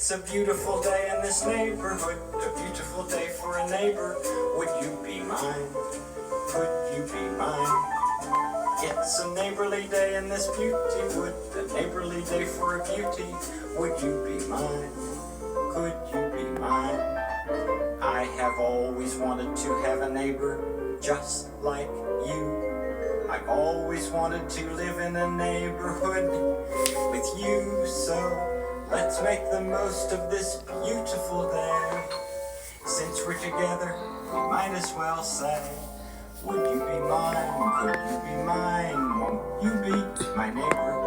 It's a beautiful day in this neighborhood, a beautiful day for a neighbor. Would you be mine? Could you be mine? It's a neighborly day in this beauty wood, a neighborly day for a beauty. Would you be mine? Could you be mine? I have always wanted to have a neighbor just like you. I've always wanted to live in a neighborhood with you, so let's make the most of this beautiful day. Since we're together, we might as well say, would you be mine? Could you be mine? Won't you be my neighbor?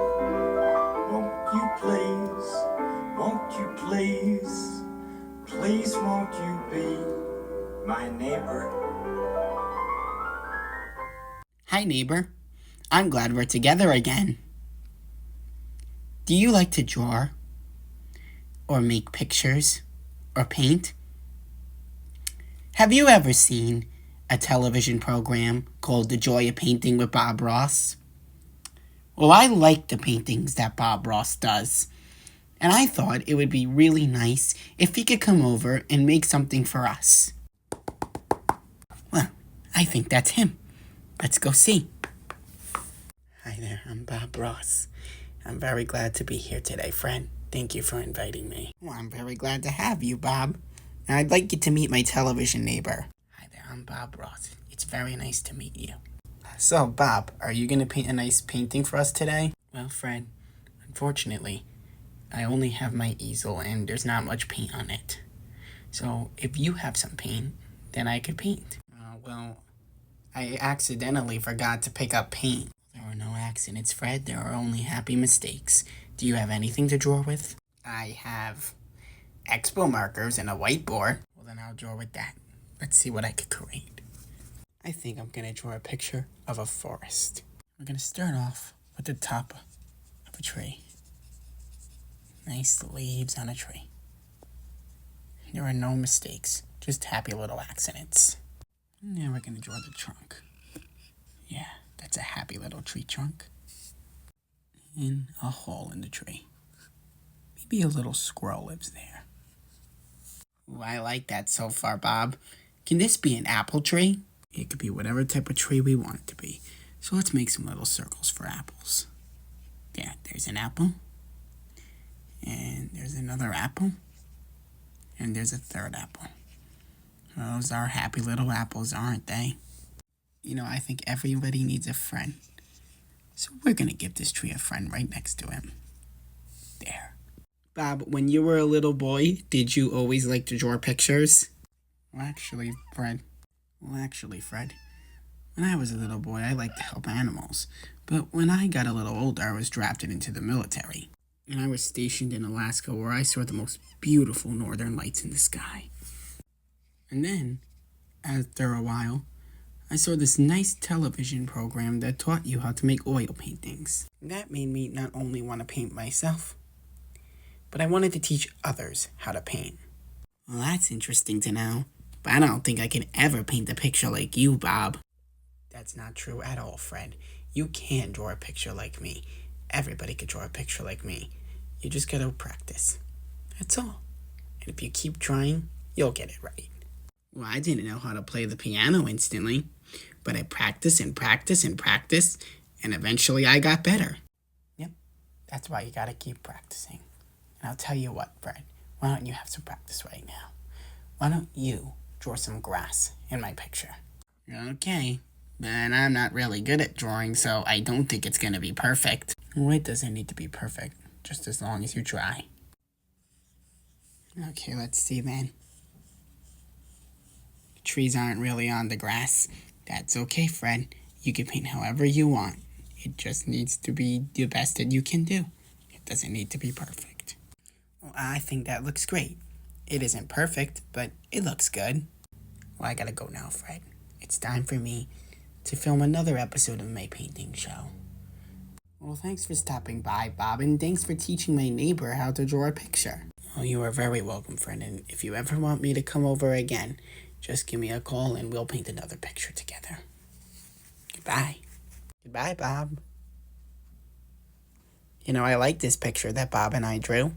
Won't you please? Won't you please? Please won't you be my neighbor? Hi, neighbor. I'm glad we're together again. Do you like to draw? Or make pictures? Or paint? Have you ever seen a television program called The Joy of Painting with Bob Ross? Well, I like the paintings that Bob Ross does, and I thought it would be really nice if he could come over and make something for us. Well, I think that's him. Let's go see. Hi there, I'm Bob Ross. I'm very glad to be here today, friend. Thank you for inviting me. Well, I'm very glad to have you, Bob. And I'd like you to meet my television neighbor. Hi there, I'm Bob Ross. It's very nice to meet you. So, Bob, are you going to paint a nice painting for us today? Well, Fred, unfortunately, I only have my easel and there's not much paint on it. So, if you have some paint, then I could paint. Well, I accidentally forgot to pick up paint. There were no accidents, Fred. There are only happy mistakes. Do you have anything to draw with? I have Expo markers and a whiteboard. Well, then I'll draw with that. Let's see what I could create. I think I'm going to draw a picture of a forest. We're going to start off with the top of a tree. Nice leaves on a tree. There are no mistakes, just happy little accidents. Now we're going to draw the trunk. Yeah, that's a happy little tree trunk. And a hole in the tree. Maybe a little squirrel lives there. Ooh, I like that so far, Bob. Can this be an apple tree? It could be whatever type of tree we want it to be. So let's make some little circles for apples. There's an apple. And there's another apple. And there's a third apple. Those are happy little apples, aren't they? You know, I think everybody needs a friend. So we're going to give this tree a friend right next to him. There. Bob, when you were a little boy, did you always like to draw pictures? Well, actually, Fred, when I was a little boy, I liked to help animals. But when I got a little older, I was drafted into the military. And I was stationed in Alaska where I saw the most beautiful northern lights in the sky. And then, after a while, I saw this nice television program that taught you how to make oil paintings. That made me not only want to paint myself, but I wanted to teach others how to paint. Well, that's interesting to know, but I don't think I can ever paint a picture like you, Bob. That's not true at all, Fred. You can draw a picture like me. Everybody could draw a picture like me. You just gotta practice. That's all. And if you keep trying, you'll get it right. Well, I didn't know how to play the piano instantly, but I practiced and practiced and practiced, and eventually I got better. Yep, that's why you gotta keep practicing. And I'll tell you what, Fred, why don't you have some practice right now? Why don't you draw some grass in my picture? Okay, but I'm not really good at drawing, so I don't think it's gonna be perfect. Well, it doesn't need to be perfect, just as long as you try. Okay, let's see then. The trees aren't really on the grass. That's okay, Fred. You can paint however you want. It just needs to be the best that you can do. It doesn't need to be perfect. Well, I think that looks great. It isn't perfect, but it looks good. Well, I gotta go now, Fred. It's time for me to film another episode of my painting show. Well, thanks for stopping by, Bob, and thanks for teaching my neighbor how to draw a picture. Oh, you are very welcome, friend, and if you ever want me to come over again, just give me a call and we'll paint another picture together. Goodbye. Goodbye, Bob. You know, I like this picture that Bob and I drew.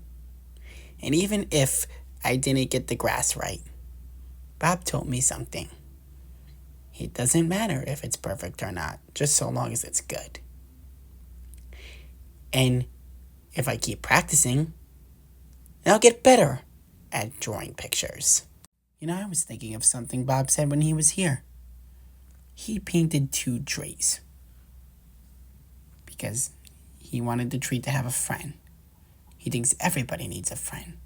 And even if I didn't get the grass right, Bob told me something. It doesn't matter if it's perfect or not, just so long as it's good. And if I keep practicing, I'll get better at drawing pictures. I was thinking of something Bob said when he was here. He painted 2 trees because he wanted the tree to have a friend. He thinks everybody needs a friend.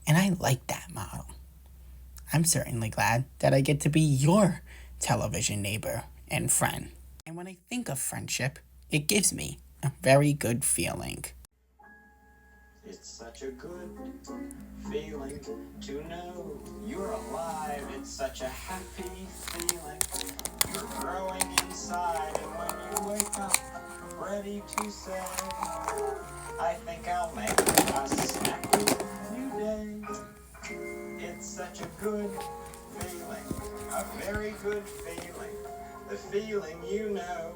And I like that model. I'm certainly glad that I get to be your television neighbor and friend. And when I think of friendship, it gives me a very good feeling. It's such a good feeling to know you're alive. It's such a happy feeling. You're growing inside, and when you wake up, ready to say, I think I'll make a snappy new day. It's such a good feeling, a very good feeling. The feeling you know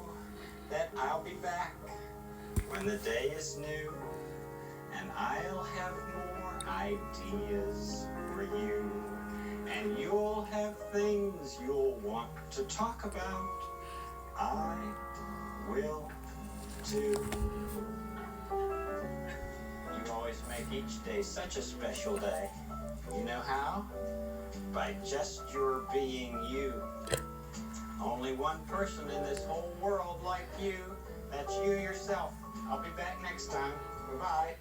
that I'll be back when the day is new. And I'll have more ideas for you. And you'll have things you'll want to talk about. I will too. You always make each day such a special day. You know how? By just your being you. Only one person in this whole world like you. That's you yourself. I'll be back next time. Goodbye.